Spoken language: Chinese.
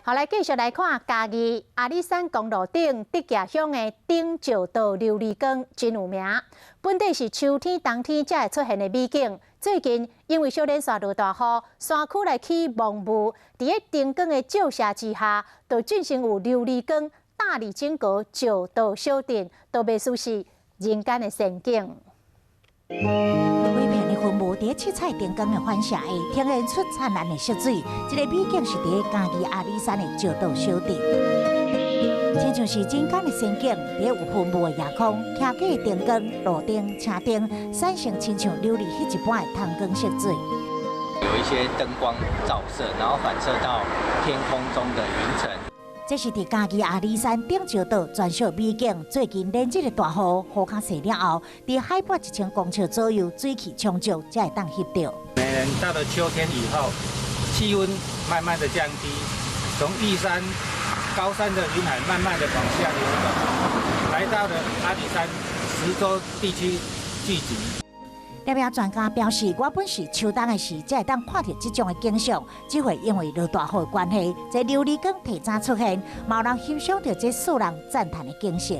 好，来继续来看嘉义阿里山公路顶竹架乡的顶石道琉璃光真有名，本地是秋天、冬天才会出现的美景。最近因为小连续落大雨，山区来起蒙雾，伫个灯光的照射之下，就进行有琉璃光、大理金阁、石道小镇，都袂输是人间的仙境。 微片的云雾伫七彩灯光的反射下，呈现出灿烂的色水。这个美景是伫嘉义阿里山的石道小镇，亲像是人间的仙境。伫有云雾的夜空，徛过的灯光、路灯、车灯，闪成亲像琉璃迄一般的汤光色水。有一些灯光照射，然后反射到天空中的云层。 这是伫嘉义阿里山顶石道专属美景。最近连日的大雨，雨较细了后，伫海拔1000公尺左右，水汽充足，才会当翕到。每年到了秋天以后，气温慢慢的降低，从玉山高山的云海慢慢的往下流动，来到了阿里山石洲地区聚集。 了了专家表示，我本是秋冬的时才会当看到这种的景象，只会因为落大雨的关系，这琉璃光提早出现，嘛有人欣赏到这世人赞叹的景色。